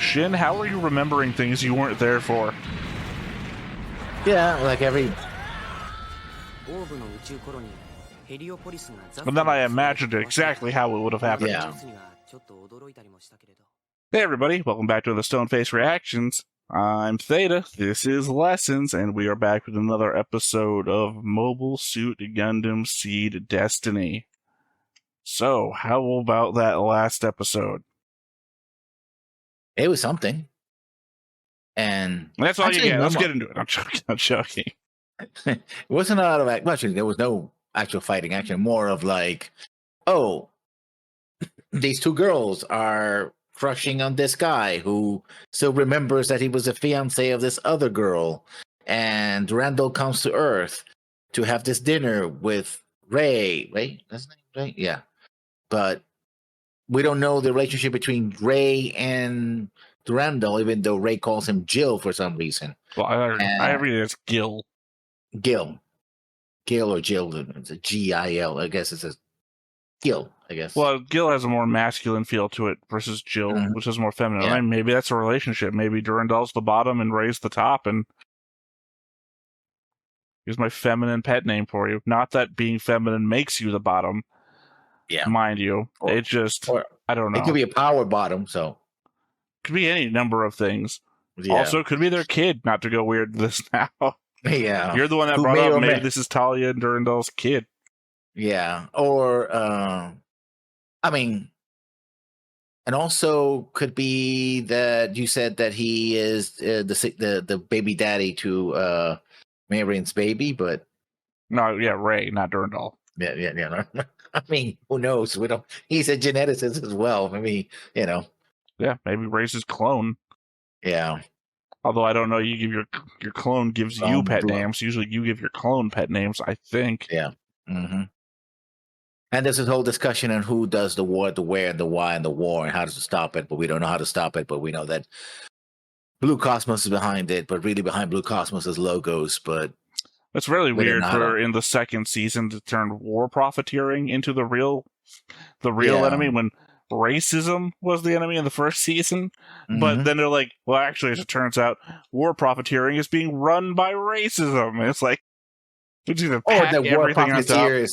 Shin, how are you remembering things you weren't there for? Yeah, like every... And then I imagined exactly how it would have happened. Yeah. Hey everybody, welcome back to the Stoneface Reactions. I'm Theta, this is Lessons, and we are back with another episode of Mobile Suit Gundam Seed Destiny. So, how about that last episode? It was something. And that's all you get. Let's get into it. I'm joking. It wasn't a lot of actually, there was no actual fighting action. More of like, oh, these two girls are crushing on this guy who still remembers that he was a fiance of this other girl. And Randall comes to Earth to have this dinner with Ray. Ray? That's his name, right? Yeah. But we don't know the relationship between Ray and Randall, even though Ray calls him Jill for some reason. Well, I read it as Gil. Gil or Jill. It's a G-I-L. I guess it's a Gil, I guess. Well, Gil has a more masculine feel to it versus Jill, which is more feminine. Yeah. I mean, maybe that's a relationship. Maybe Durandal's the bottom and Ray's the top, and here's my feminine pet name for you. Not that being feminine makes you the bottom. Yeah. Mind you. It just, I don't know. It could be a power bottom, so. Could be any number of things. Yeah. Also, could be their kid, not to go weird this now. Yeah. You're the one that brought up, maybe this is Talia and Durandal's kid. Yeah. Or, I mean, and also could be that you said that he is the baby daddy to Marion's baby, but. No, yeah, Ray, not Durandal. Yeah. I mean, who knows? We don't. He's a geneticist as well. I mean, you know. Yeah, maybe Ray's his clone. Yeah. Although I don't know, you give your clone gives you pet names. Usually, you give your clone pet names. I think. Yeah. Mm-hmm. And there's this whole discussion on who does the war, the where, and the why, and the war, and how to stop it. But we don't know how to stop it. But we know that Blue Cosmos is behind it. But really, behind Blue Cosmos is Logos. But. It's really weird for in the second season to turn war profiteering into the real enemy when racism was the enemy in the first season. Mm-hmm. But then they're like, well, actually, as it turns out, war profiteering is being run by racism. And it's like, we just pack that war everything on top.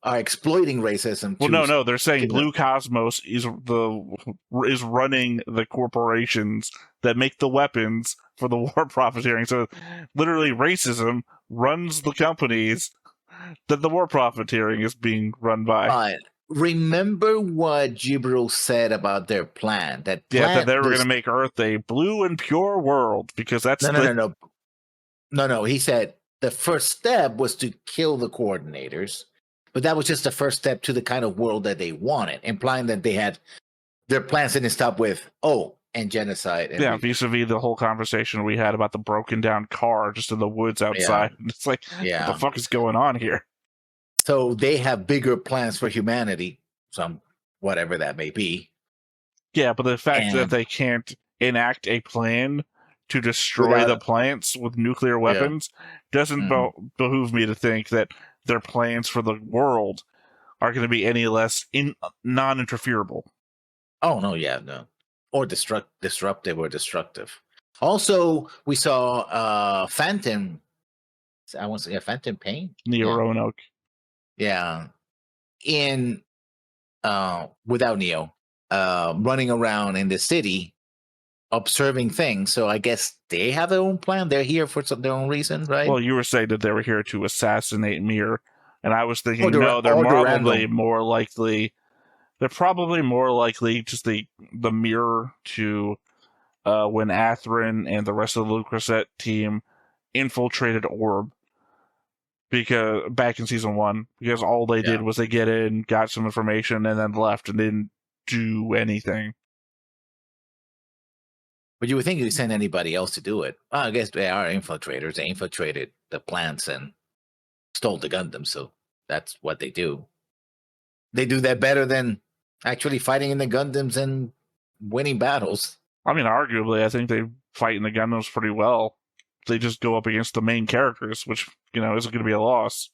Are exploiting racism. Well, no, they're saying Blue Cosmos is running the corporations that make the weapons for the war profiteering. So, literally, racism runs the companies that the war profiteering is being run by. Remember what Jibril said about their plan? That they were going to make Earth a blue and pure world because that's No. He said the first step was to kill the coordinators. But that was just the first step to the kind of world that they wanted, implying that they had their plans didn't stop with, and genocide. And vis-a-vis the whole conversation we had about the broken down car just in the woods outside. Yeah. It's like, what the fuck is going on here? So they have bigger plans for humanity, whatever that may be. Yeah, but the fact that they can't enact a plan to destroy the plants with nuclear weapons doesn't behoove me to think that their plans for the world are going to be any less non-interferable. Oh, no, no. Or disruptive or destructive. Also, we saw Phantom. I want to say Phantom Pain? Neo Roanoke. Yeah. Without Neo, running around in the city, observing things. So I guess they have their own plan. They're here for their own reason, right? Well, you were saying that they were here to assassinate Mir, and I was thinking, no, they're probably more likely. They're probably more likely just the mirror to when Atherin and the rest of the Lucrezette team infiltrated Orb because back in season 1, because all they did was they get in, got some information, and then left and didn't do anything. But you would think you'd send anybody else to do it. Well, I guess they are infiltrators. They infiltrated the plants and stole the Gundam, so that's what they do. They do that better than actually fighting in the Gundams and winning battles. I mean, arguably, I think they fight in the Gundams pretty well. They just go up against the main characters, which, isn't going to be a loss.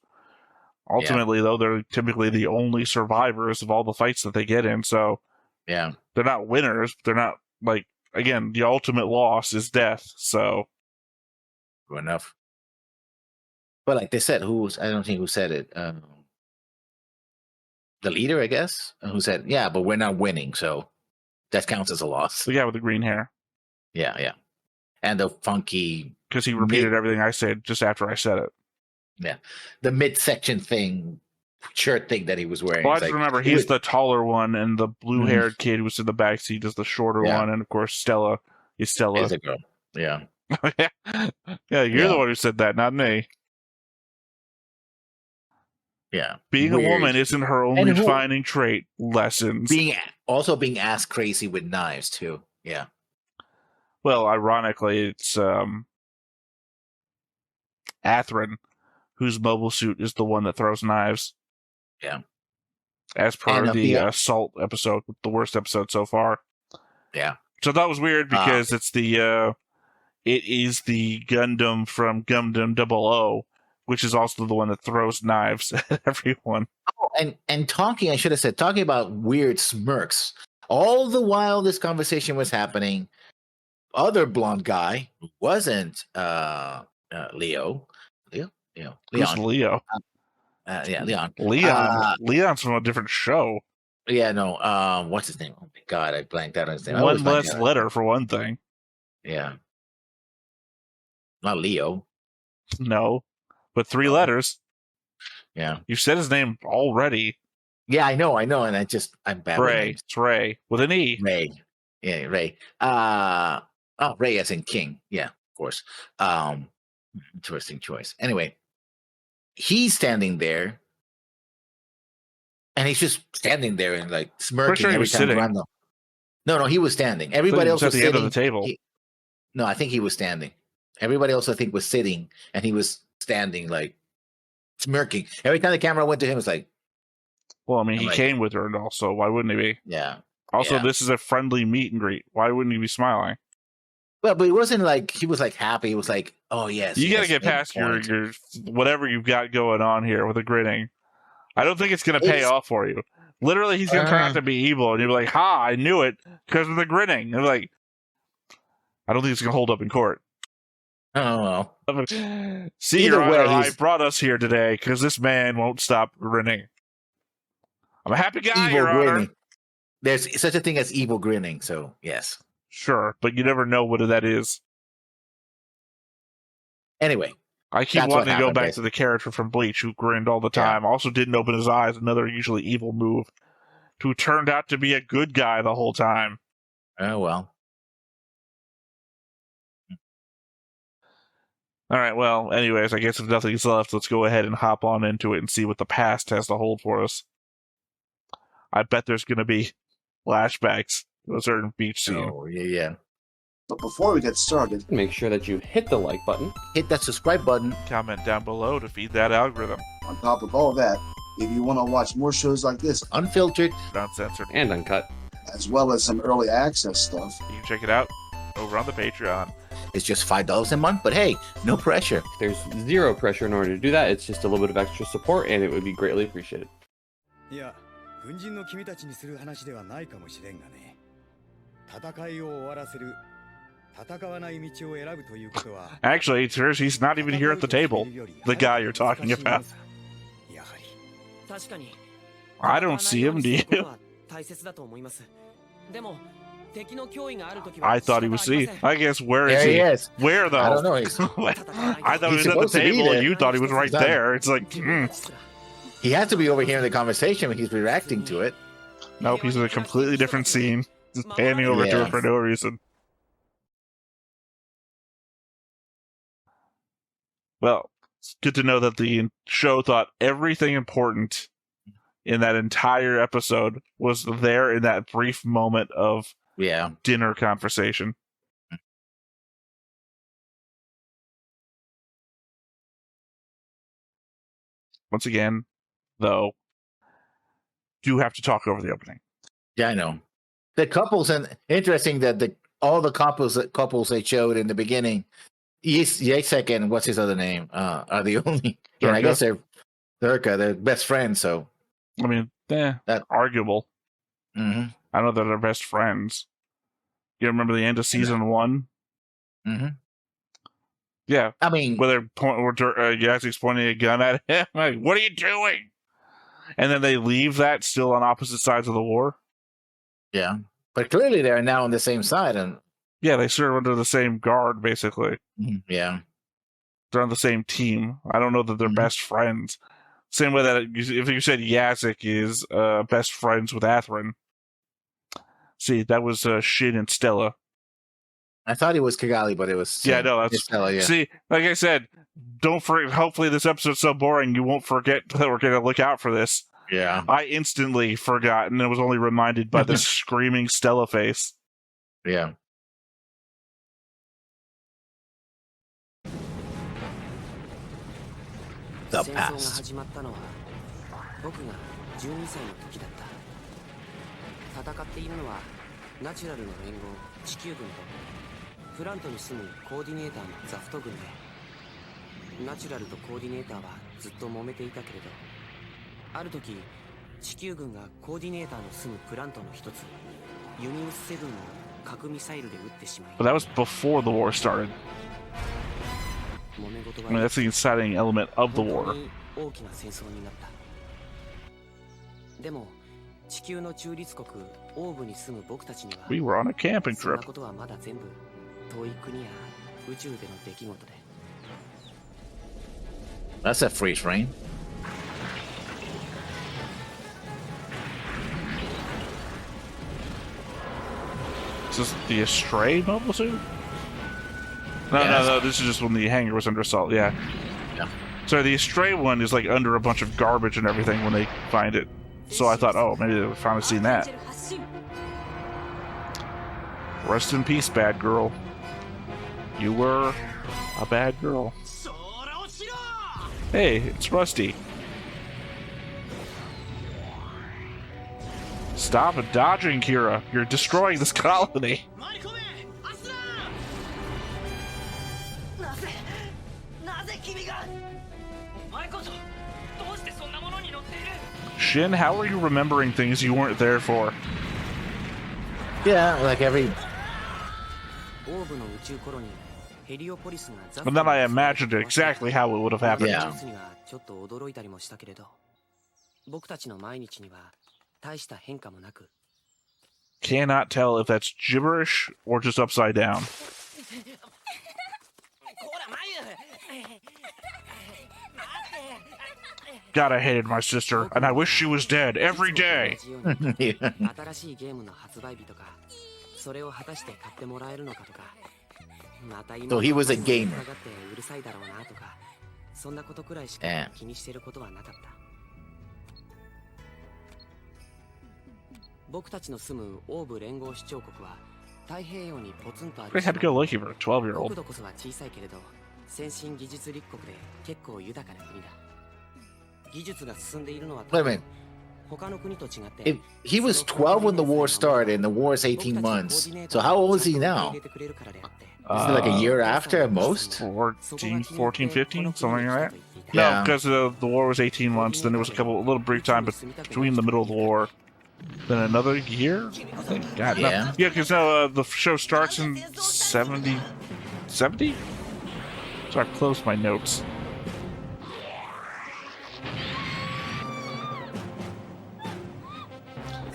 Ultimately, though, they're typically the only survivors of all the fights that they get in, so they're not winners. They're not, again, the ultimate loss is death. So, Good enough. But like they said, I don't think who said it. The leader, I guess, who said, "Yeah, but we're not winning, so that counts as a loss." the guy with the green hair, Yeah, and the funky because he repeated everything I said just after I said it. the midsection thing, shirt thing that he was wearing. Well, I just remember he's the taller one, and the blue-haired kid who was in the back seat is the shorter one, and of course Stella is Stella. Is a girl. Yeah. Yeah, you're the one who said that, not me. Yeah. Being Weird. a woman isn't her only defining trait. Lessons. Being ass crazy with knives too. Yeah. Well, ironically, it's Atherin, whose mobile suit is the one that throws knives. Yeah. As per the assault episode, the worst episode so far. Yeah. So that was weird because it is the Gundam from Gundam 00, which is also the one that throws knives at everyone. Oh, and talking about weird smirks. All the while this conversation was happening, other blonde guy who wasn't Leon. Who's Leo? Leon. Leon's from a different show. Yeah, no. What's his name? Oh my god, I blanked out on his name. One less letter for one thing. Yeah. Not Leo. No. But 3 letters. Yeah. You said his name already. Yeah, I know, and I'm bad. Ray. It's Ray. With an E. Ray. Yeah, Ray. Ray as in King. Yeah, of course. Interesting choice. Anyway, he's standing there. And he's just standing there and like smirking every time around them. No, he was standing. Everybody else was at the sitting. End of the table. No, I think he was standing. Everybody else, I think, was sitting, and he was standing, like smirking. Every time the camera went to him, it was like. Well, I mean, he came with her, and also, why wouldn't he be? Yeah. Also, this is a friendly meet and greet. Why wouldn't he be smiling? Well, but it wasn't like he was like happy. It was like, oh yes. You got to get past your whatever you've got going on here with the grinning. I don't think it's going to pay off for you. Literally, he's going to turn out to be evil, and you'll be like, "Ha! I knew it because of the grinning." And like, I don't think it's going to hold up in court. Oh well. See, Your Honor, I brought us here today because this man won't stop grinning. I'm a happy guy, Your Honor. There's such a thing as evil grinning, so yes. Sure, but you never know what that is. Anyway. I keep wanting to go back to the character from Bleach who grinned all the time. Also didn't open his eyes, another usually evil move, who turned out to be a good guy the whole time. Oh, well. All right, well, anyways, I guess if nothing's left, let's go ahead and hop on into it and see what the past has to hold for us. I bet there's going to be flashbacks to a certain beach scene. Oh, yeah. But before we get started, make sure that you hit the like button, hit that subscribe button, comment down below to feed that algorithm. On top of all that, if you want to watch more shows like this, unfiltered, uncensored, and uncut, as well as some early access stuff, you can check it out over on the Patreon. It's just $5 a month, but hey, no pressure. There's zero pressure in order to do that. It's just a little bit of extra support, and it would be greatly appreciated. Yeah, 軍人の君たちにする話ではないかもしれんがね。戦いを終わらせる。Actually, he's not even here at the table. The guy you're talking about. I don't see him, do you? I thought he was C. I guess where is he? Is. Where though? I don't know. I thought he was at the table and you thought he was right there. It's like, He has to be over here in the conversation when he's reacting to it. Nope, he's in a completely different scene. Just panning over to her for no reason. Well, it's good to know that the show thought everything important in that entire episode was there in that brief moment of dinner conversation. Once again, though, do have to talk over the opening. Yeah, I know. The couples, and interesting that all the couples they showed in the beginning, Yasek and what's his other name, are the only. Yeah, I guess they're best friends. So, I mean, that's arguable. Mm-hmm. I know that they're best friends. You remember the end of season 1? Mm-hmm. Yeah. I mean, where Yazik's pointing a gun at him. Like, what are you doing? And then they leave that still on opposite sides of the war. yeah. But clearly they're now on the same side. And yeah, they serve under the same guard, basically. Yeah. They're on the same team. I don't know that they're best friends. Same way that if you said Yazik is best friends with Atherin. See, that was Shin and Stella. I thought it was Kigali, but it was no, that's Stella, yeah. See, like I said, don't forget. Hopefully, this episode's so boring you won't forget that we're going to look out for this. Yeah. I instantly forgot, and I was only reminded by the screaming Stella face. Yeah. The past. 僕が12歳の時だった。戦っているのはナチュラルの連合地球軍とプラントに住むコーディネーターのザフト軍で、ナチュラルとコーディネーターはずっと揉めていたけれど、ある時地球軍がコーディネーターの住むプラントの一つユニウス7を核ミサイルで撃ってしまい。 But that was before the war started. I mean, that's the inciting element of the war. 大きな戦争になった。でも地球の中立国オーブに住む僕たちには We were on a camping そんな trip. ことはまだ全部遠い国や宇宙での出来事で。 That's a freeze frame. Is this the Astray mobile suit? No, Yes. no, this is just when the hangar was under assault, yeah. Yeah. So the Astray one is like under a bunch of garbage and everything when they find it. So I thought, oh, maybe they've finally seen that. Rest in peace, bad girl. You were a bad girl. Hey, it's Rusty. Stop dodging, Kira. You're destroying this colony. Shin, how are you remembering things you weren't there for? Yeah, like every. And then I imagined exactly how it would have happened. Yeah. ちょっと驚いたりもしたけれど、僕たちの毎日には大した変化もなく。 Cannot tell if that's gibberish or just upside down. God, I hated my sister, and I wish she was dead every day. Yeah. 新しいゲームの発売日とか、それを果たして買ってもらえるのかとか、また今 So he was a gamer. うるさいだろうなとか、そんなことくらいしか気にしてることはなかった。僕たちの住むオーブ連合首長国は太平洋にポツンとある。 Pretty happy-go-lucky for a 12-year-old. 国土こそは小さいけれど、先進技術立国で結構豊かな国だ。技術が進んでいるのは Wait a minute. 他の国と違って。 If he was 12 when the war started, and the war is 18 months. So how old is he now? Is it like a year after at most? 14, 15, something like that? Yeah. No, because the war was 18 months, then there was a little brief time between the middle of the war. Then another year? God, no. Yeah. Yeah, because the show starts in 70? 70? So I closed my notes.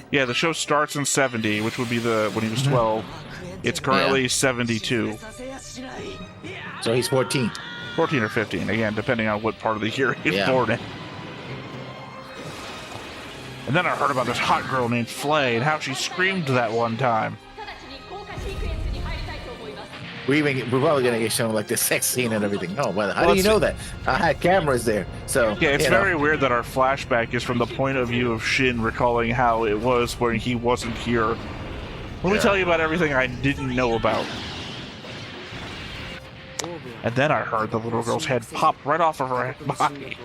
Yeah, the show starts in 70, which would be when he was 12. It's currently 72. So he's 14. 14 or 15, again, depending on what part of the year he's born in. And then I heard about this hot girl named Flay and how she screamed that one time. We're probably gonna get shown like the sex scene and everything. Oh, well, how do you know that? I had cameras there, so yeah, it's very weird that our flashback is from the point of view of Shin recalling how it was when he wasn't here. Let me tell you about everything I didn't know about. And then I heard the little girl's head popped right off of her body.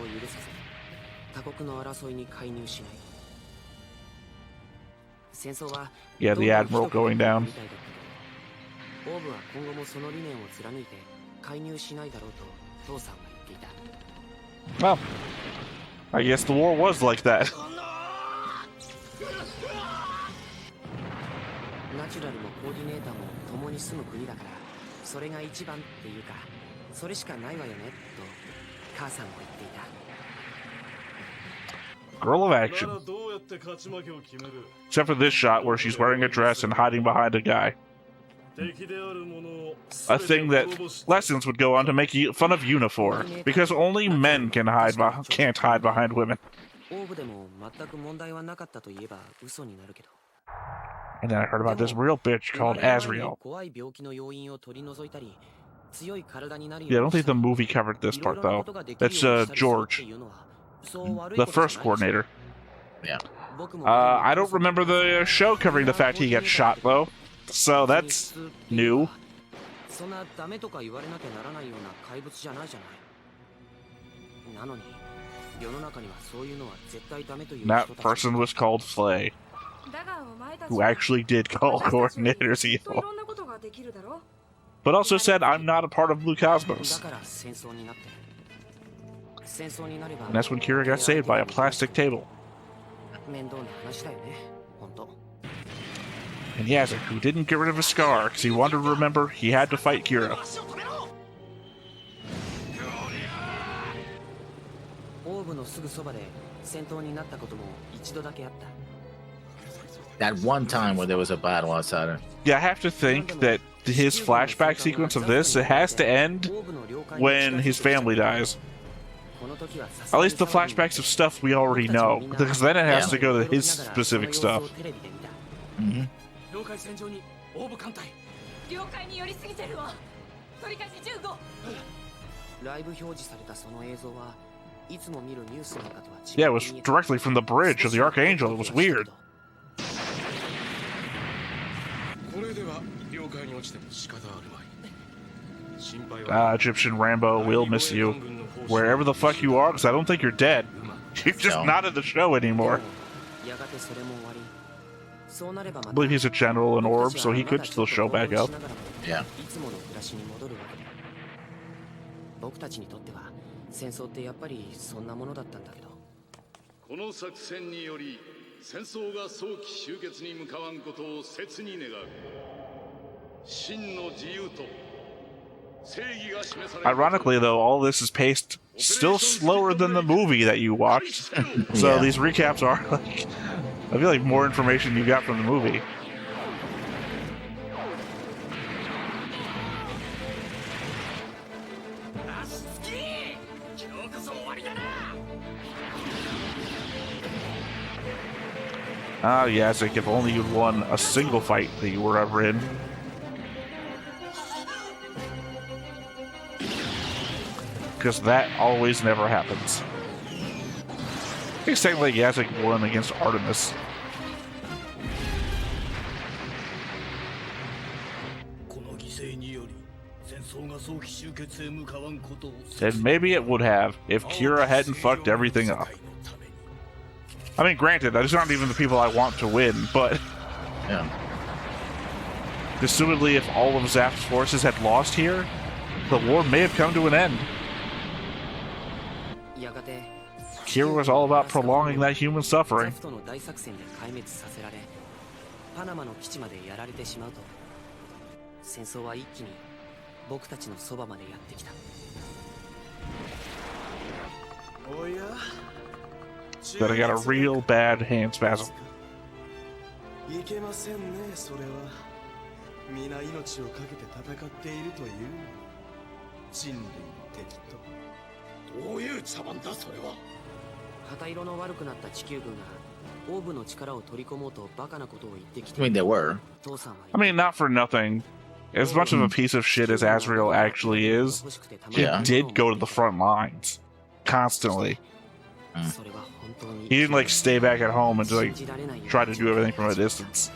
Yeah, the Admiral going down. Well, I guess the war was like that. ナチュラルもコーディネーターも共に住む国だから、それが一番っていうか、それしかないわよねと母さんも言っていた。 Girl of action. Except for this shot where she's wearing a dress and hiding behind a guy. A thing that Lessons would go on to make fun of Yuna for, because only men can't hide behind women. And then I heard about this real bitch called Azrael. Yeah, I don't think the movie covered this part though. That's George, the first coordinator. Yeah. I don't remember the show covering the fact he got shot though, so that's new. That person was called Flay, who actually did call coordinators evil, but also said, I'm not a part of Blue Cosmos. And that's when Kira got saved by a plastic table. And Yazek, who didn't get rid of his scar because he wanted to remember he had to fight Kira. That one time where there was a battle outside her. Yeah, I have to think that his flashback sequence of this, it has to end when his family dies. At least the flashbacks of stuff we already know, because then it has to go to his specific stuff. Mm-hmm. Yeah, it was directly from the bridge of the Archangel. It was weird. Egyptian Rambo, we'll miss you. Wherever the fuck you are, because I don't think you're dead. You're just not in the show anymore. I believe he's a general in Orb, so he could still show back up. Yeah. Ironically, though, all this is paced still slower than the movie that you watched. So these recaps are like, I feel like more information you got from the movie. Ah, yes, like if only you'd won a single fight that you were ever in. Because that always never happens. I think technically Yazek won against Artemis. And maybe it would have if Kira hadn't fucked everything up. I mean, granted, those aren't even the people I want to win, but... Yeah. Assumedly, if all of Zaft's forces had lost here, the war may have come to an end. Kira was all about prolonging that human suffering. But I got a real bad hand spasm. I mean, there were. I mean, not for nothing. As much of a piece of shit as Azrael actually is, he did go to the front lines. Constantly. He didn't, like, stay back at home and, like, try to do everything from a distance.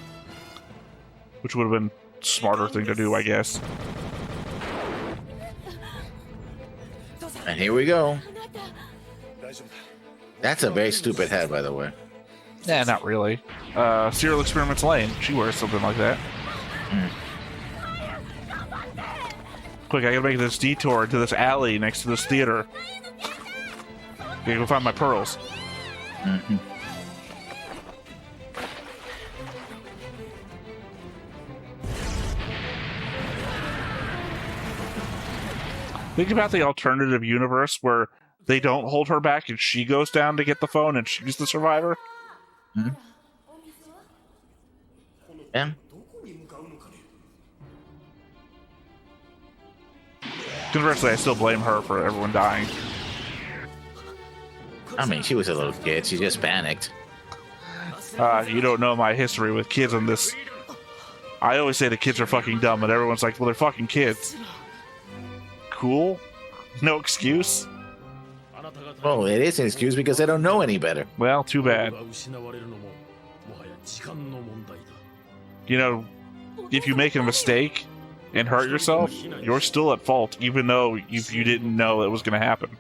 Which would have been a smarter thing to do, I guess. And here we go. That's a very stupid head, by the way. Nah, not really. Serial Experiments Lane, she wears something like that. Quick, I gotta make this detour to this alley next to this theater. Gotta go find my pearls. Think about the alternative universe where they don't hold her back and she goes down to get the phone and she's the survivor. Hmm? Yeah. Conversely, I still blame her for everyone dying. I mean, she was a little kid. She just panicked. You don't know my history with kids on this. I always say the kids are fucking dumb, and everyone's like, well, they're fucking kids. Cool. No excuse. Well, it is an excuse because they don't know any better. Well, too bad. You know, if you make a mistake and hurt yourself, you're still at fault, even though you didn't know it was going to happen.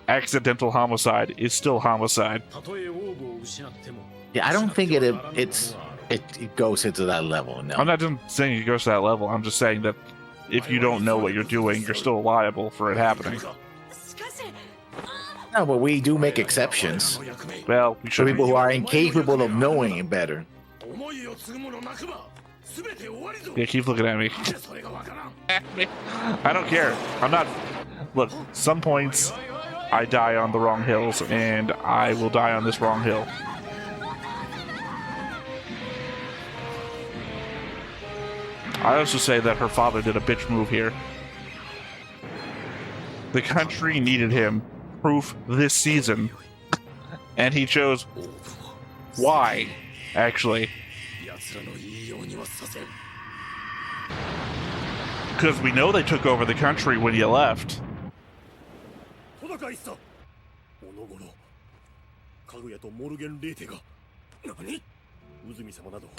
Accidental homicide is still homicide. Yeah, I don't think it goes into that level. No, I'm not just saying it goes to that level. I'm just saying that if you don't know what you're doing, you're still liable for it happening. No, but we do make exceptions Well, we for should. people who are incapable of knowing better. Yeah, keep looking at me. I don't care. I'm not. Look, some points I die on the wrong hills, and I will die on this wrong hill. I also say that her father did a bitch move here. The country needed him. Proof this season. And he chose. Why? Actually. Because we know they took over the country when you left.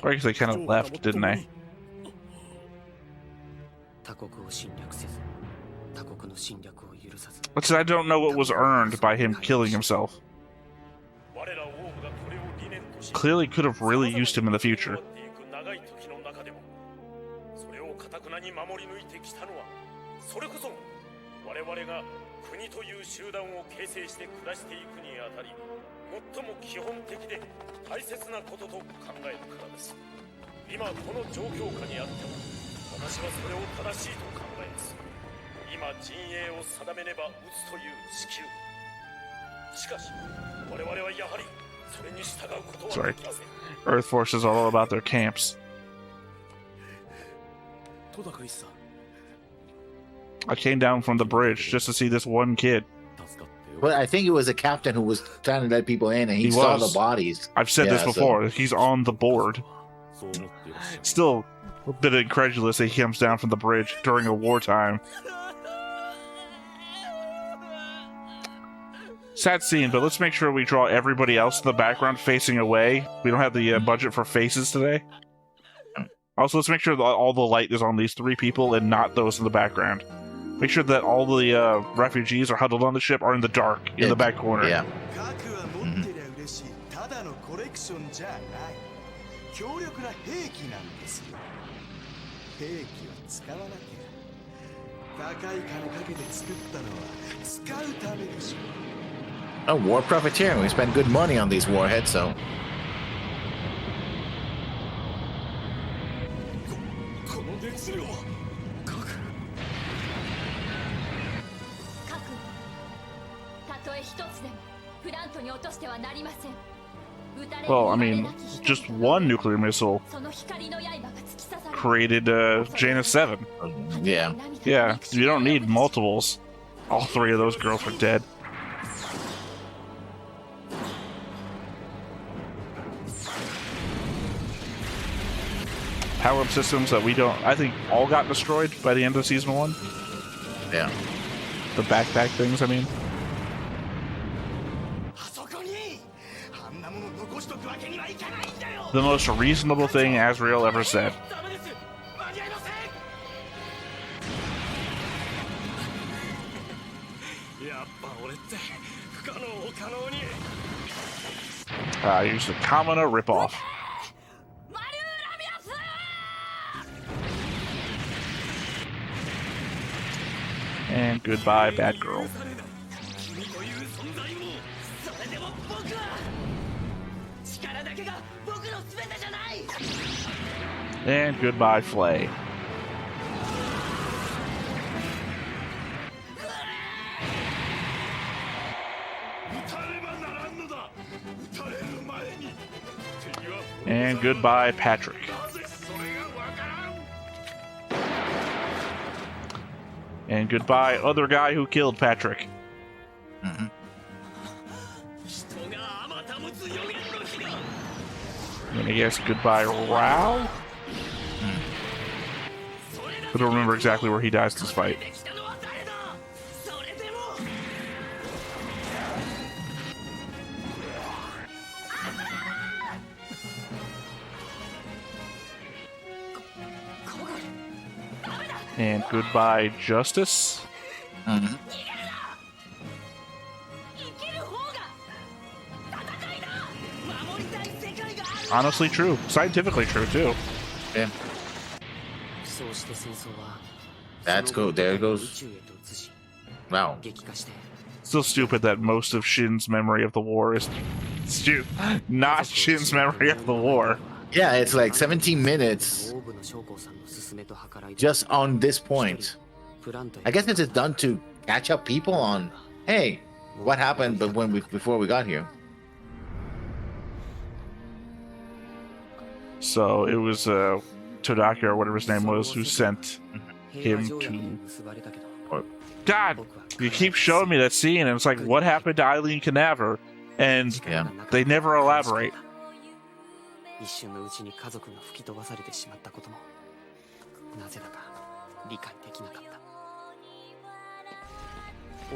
Or I guess they kind of left, didn't they? But I don't know what was earned by him killing himself. Clearly could have really used him in the future. Sorry. Earth forces are all about their camps. I came down from the bridge just to see this one kid. Well, I think it was a captain who was trying to let people in, and he saw the bodies. I've said this before. He's on the board. Still a bit incredulous that he comes down from the bridge during a wartime. Sad scene, but let's make sure we draw everybody else in the background facing away. We don't have the budget for faces today. Also, let's make sure that all the light is on these three people and not those in the background. Make sure that all the refugees are huddled on the ship are in the dark, in the back corner. Yeah. A war profiteering. We spend good money on these warheads, so. Well, I mean, just one nuclear missile created Janus 7. Yeah. Yeah, you don't need multiples. All three of those girls are dead. Power-up systems that we don't... I think all got destroyed by the end of Season 1. Yeah. The backpack things, I mean. The most reasonable thing Azrael ever said. Here's the Kamina ripoff. And goodbye, bad girl. And goodbye, Flay. And goodbye, Patrick. And goodbye, other guy who killed Patrick. Mhm. And I guess goodbye, Rao? I don't remember exactly where he dies in this fight. And goodbye, Justice. Mhm. Honestly true. Scientifically true, too. Yeah. That's cool. There it goes. Wow. Still stupid that most of Shin's memory of the war is not Shin's memory of the war. Yeah, it's like 17 minutes just on this point. I guess this is done to catch up people on, hey, what happened but before we got here. So it was Todaki or whatever his name was who sent him to... God, you keep showing me that scene and it's like, what happened to Eileen Canaver? And Yeah. they never elaborate. 一瞬のうちに家族が吹き飛ばされてしまったこともなぜだか理解できなかった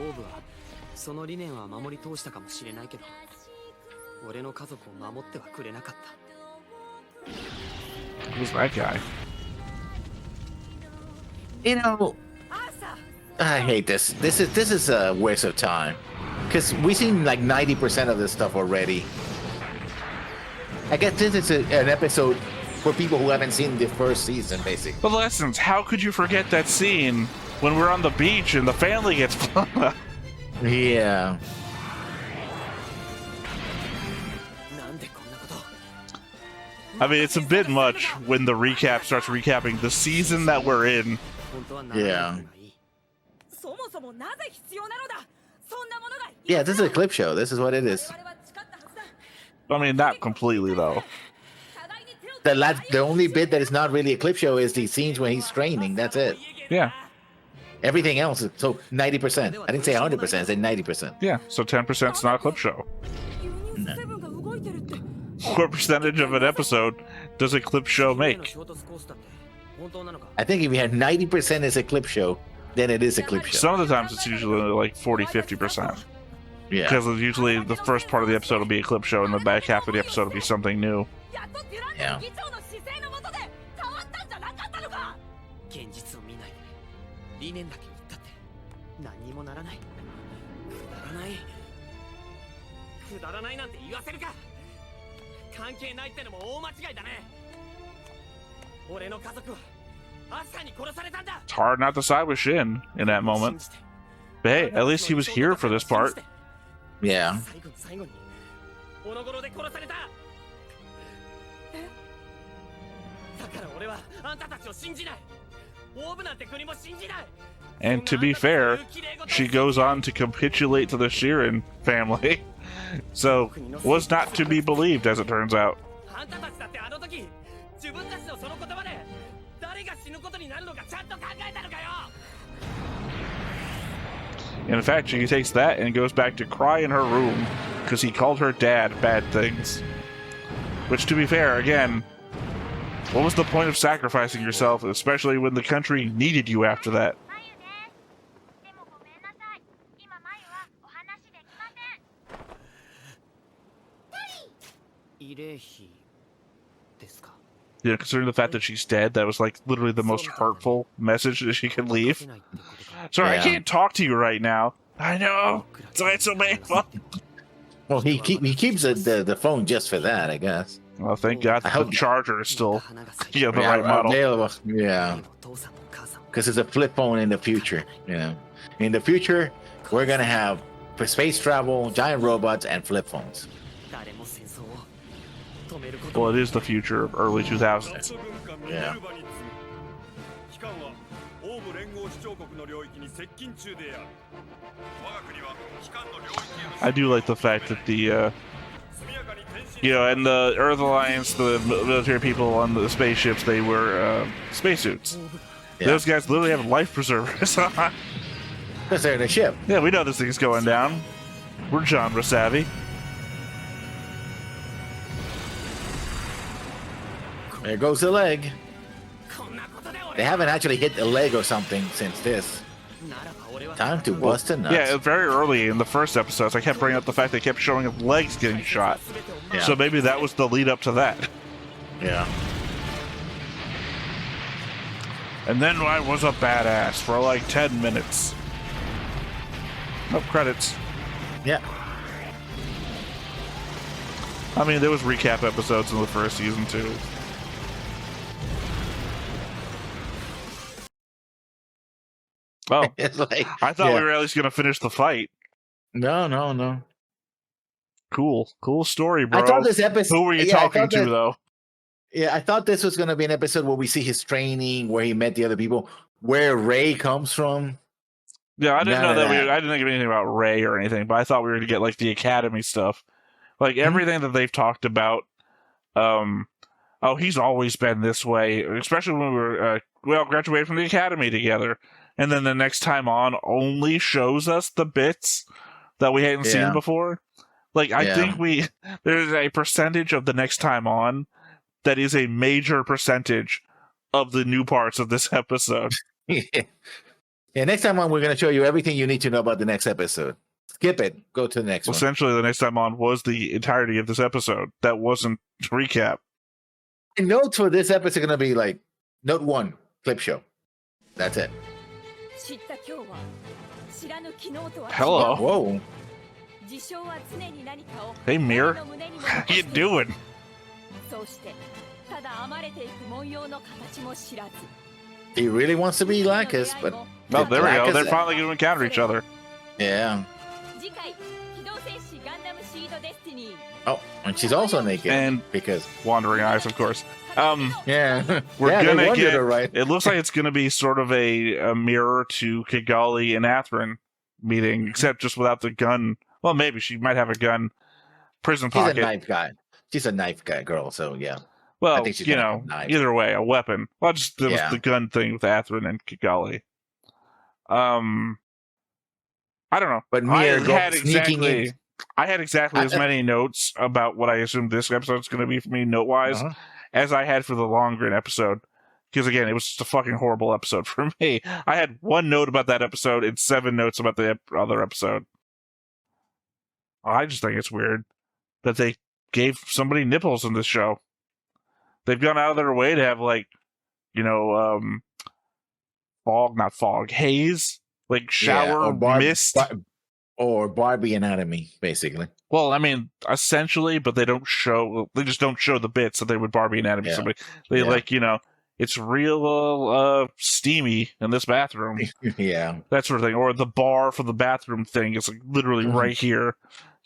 オーブはその理念は守り通したかもしれないけど俺の家族を守ってはくれなかった Who's that guy? You know, I hate this. This is a waste of time. Because we've seen like 90% of this stuff already. I guess this is an episode for people who haven't seen the first season, basically. The lessons. How could you forget that scene when we're on the beach and the family gets blown up? Yeah. I mean, it's a bit much when the recap starts recapping the season that we're in. Yeah. Yeah, this is a clip show. This is what it is. I mean, not completely, though. The only bit that is not really a clip show is the scenes when he's training. That's it. Yeah. Everything else is so 90%. I didn't say 100%. I said 90%. Yeah, so 10% is not a clip show. What percentage of an episode does a clip show make? I think if you had 90% as a clip show, then it is a clip show. Some of the times it's usually like 40-50%. Yeah. Because usually the first part of the episode will be a clip show and the back half of the episode will be something new. Yeah. 現実を見ないで理念だけ言ったって何にもならないくだらないなんて言わせるか関係ないってのも大間違いだね俺の家族はアスカに殺されたんだ It's hard not to side with Shin in that moment. But hey, at least he was here for this part. Yeah. 最後にオノゴロで殺されただから俺はあんたたちを信じない And to be fair, she goes on to capitulate to the Shirin family. So, was not to be believed, as it turns out. In fact, she takes that and goes back to cry in her room because he called her dad bad things. Which, to be fair, again, what was the point of sacrificing yourself, especially when the country needed you after that? Yeah, considering the fact that she's dead, that was like literally the most hurtful message that she could leave. Sorry, Yeah. I can't talk to you right now. I know. So it's so painful. Well, he keeps the phone just for that, I guess. Well, thank God I the hope- charger is still the right Yeah, model. available. Yeah. Because it's a flip phone in the future. Yeah. In the future, we're gonna have for space travel, giant robots, and flip phones. Well, it is the future of early 2000s. Yeah. I do like the fact that the You know, and the Earth Alliance, the military people on the spaceships, they were spacesuits. Yeah. Those guys literally have life preservers on. Because they're in a ship. Yeah, we know this thing's going down. We're genre savvy. There goes the leg. They haven't actually hit the leg or something since this. Time to bust a nut. Yeah, very early in the first episodes, I kept bringing up the fact they kept showing his legs getting shot. Yeah. So maybe that was the lead up to that. Yeah. And then I was a badass for like 10 minutes. No credits. Yeah. I mean, there was recap episodes in the first season too. Oh, It's like, I thought yeah. we were at least going to finish the fight. No. Cool story, bro. I thought this episode. Who were you yeah, I talking thought to, that- though? Yeah, I thought this was going to be an episode where we see his training, where he met the other people, where Ray comes from. Yeah, I didn't know None of that. that. I didn't think of anything about Ray or anything, but I thought we were going to get like the Academy stuff, like everything that they've talked about. Oh, he's always been this way, especially when we were graduated from the Academy together, and then the next time on only shows us the bits that we hadn't seen before. Like, I think there's a percentage of the next time on that is a major percentage of the new parts of this episode. Yeah, next time on, we're going to show you everything you need to know about the next episode. Skip it. Go to the next one. Essentially, the next time on was the entirety of this episode. That wasn't recap. And notes for this episode are going to be like, note 1, clip show. That's it. Hello. Whoa. Hey, Mir. How you doing? He really wants to be Lacus, but... Oh, there we go. Lacus- They're finally going to encounter each other. Yeah. Oh, and she's also naked. And because... Wandering Eyes, of course. Yeah. We're yeah, gonna no wonder get. they're right. It looks like it's gonna be sort of a mirror to Kigali and Atherin meeting, except just without the gun. Well, maybe she might have a gun. Prison She's pocket. a knife guy. She's a knife guy girl, so yeah. Well, think she's you gonna know, have knives. either way, a weapon. Well, just there was Yeah. the gun thing with Atherin and Kigali. I don't know. But Mir I had exactly as many notes about what I assumed this episode's going to be for me, note-wise, as I had for the Longren episode. Because, again, it was just a fucking horrible episode for me. I had 1 note about that episode and 7 notes about the other episode. I just think it's weird that they gave somebody nipples in this show. They've gone out of their way to have, like, you know, haze, like shower mist. Or Barbie anatomy, basically. Well, I mean, essentially, but they just don't show the bits that they would Barbie anatomy somebody. They like, you know, it's real steamy in this bathroom. Yeah. That sort of thing. Or the bar for the bathroom thing is like literally right here.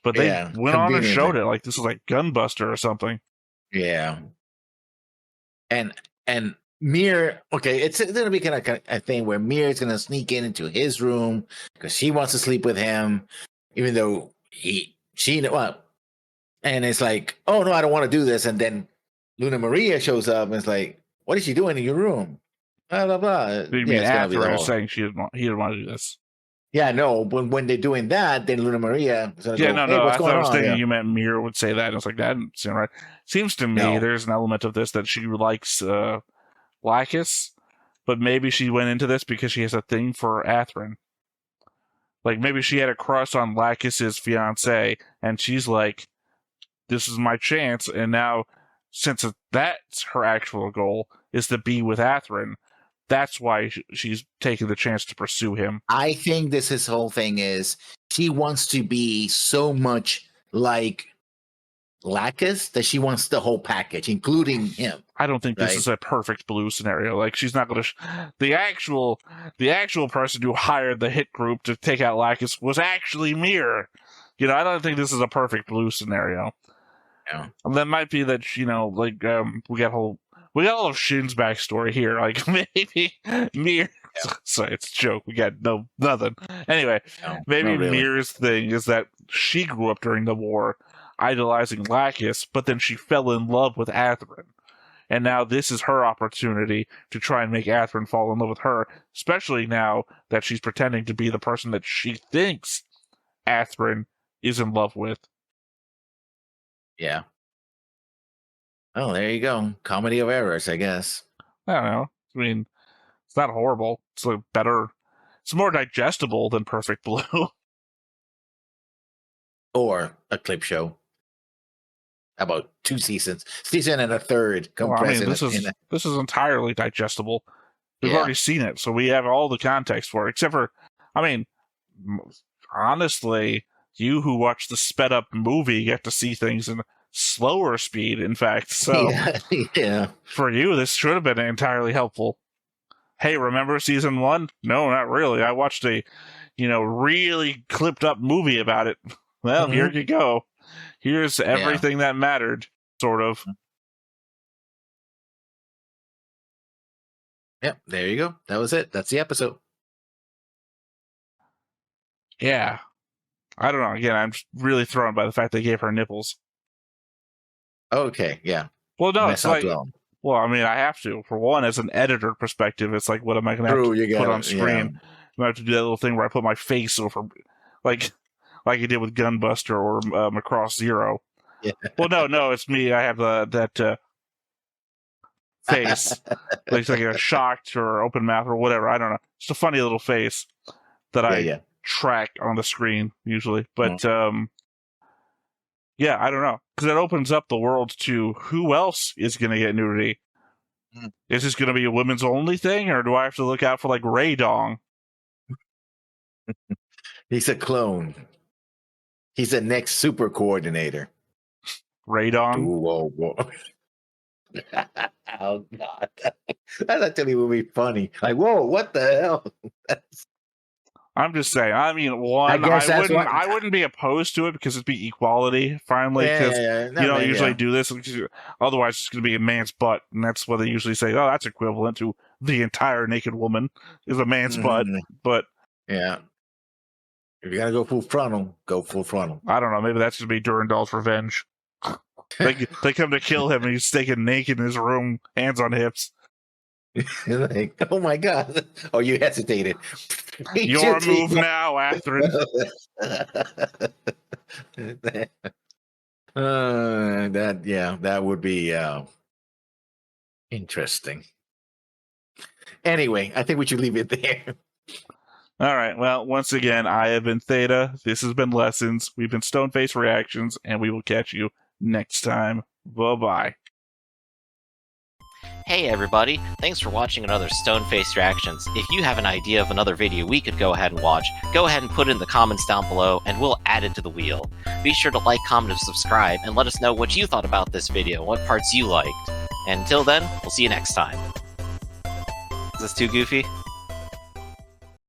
But they went on and showed it like this is like Gunbuster or something. Yeah. And Mir, okay, it's gonna be kind of a thing where Mir is gonna sneak into his room because she wants to sleep with him, even though and it's like, oh no, I don't want to do this. And then Luna Maria shows up and it's like, what is she doing in your room? Blah blah blah. You mean after is saying he didn't want to do this? Yeah, no. When they're doing that, then Luna Maria. No. I thought I was thinking you meant Mir would say that. And it's like that didn't seem right. Seems to me there's an element of this that she likes Lacus, but maybe she went into this because she has a thing for Atherin. Like maybe she had a crush on Lacus's fiance, and she's like, "This is my chance." And now, since that's her actual goal is to be with Atherin, that's why she's taking the chance to pursue him. I think this whole thing is she wants to be so much like Lacus that she wants the whole package, including him. I don't think this is a perfect blue scenario. Like she's not going to. The actual person who hired the hit group to take out Lacus was actually Mir. You know, I don't think this is a perfect blue scenario. Yeah. And that might be that like we got all of Shin's backstory here. Like maybe Mir. Yeah. Sorry, it's a joke. We got nothing. Anyway, maybe really. Mir's thing is that she grew up during the war. idolizing Lacus, but then she fell in love with Athrun. And now this is her opportunity to try and make Athrun fall in love with her, especially now that she's pretending to be the person that she thinks Athrun is in love with. Yeah. Oh, there you go. Comedy of errors, I guess. I don't know. I mean, it's not horrible. It's better. It's more digestible than Perfect Blue. Or a clip show. How about 2 seasons? Season and a third. Well, I mean, this is entirely digestible. We've already seen it, so we have all the context for it. Except for, I mean, honestly, you who watch the sped up movie get to see things in slower speed, in fact. So, yeah. For you, this should have been entirely helpful. Hey, remember season 1? No, not really. I watched a, really clipped up movie about it. Well, here you go. Here's everything that mattered, sort of. Yep, there you go. That was it. That's the episode. Yeah. I don't know. Again, I'm just really thrown by the fact they gave her nipples. Okay, yeah. Well, no, it's like... Well, I mean, I have to. For one, as an editor perspective, it's like, what am I going to have to put on screen? I'm going to have to do that little thing where I put my face over... Like you did with Gunbuster or Macross Zero. Yeah. Well, no, it's me. I have that face. Like a shocked or open mouth or whatever. I don't know. Just a funny little face that I track on the screen usually. But, I don't know. Because it opens up the world to who else is going to get nudity. Is this going to be a women's only thing, or do I have to look out for, like, Ray Dong? He's a clone. He's the next super coordinator. Radon. Whoa. Oh, God. That actually would be funny. Like, whoa, what the hell? I'm just saying. I mean, one, I wouldn't be opposed to it because it'd be equality, finally, because you don't usually do this. Otherwise, it's going to be a man's butt, and that's what they usually say. Oh, that's equivalent to the entire naked woman is a man's butt. But yeah. If you gotta go full frontal, go full frontal. I don't know. Maybe that's gonna be Durandal's revenge. They come to kill him, and he's taken naked in his room, hands on hips. Like, oh my God! Oh, you hesitated. Your move now, Athrun. That would be interesting. Anyway, I think we should leave it there. All right. Well, once again, I have been Theta. This has been Lessons. We've been Stoneface Reactions, and we will catch you next time. Bye-bye. Hey everybody, thanks for watching another Stoneface Reactions. If you have an idea of another video we could go ahead and watch, go ahead and put it in the comments down below, and we'll add it to the wheel. Be sure to like, comment, and subscribe, and let us know what you thought about this video, what parts you liked. And until then, we'll see you next time. Is this too goofy?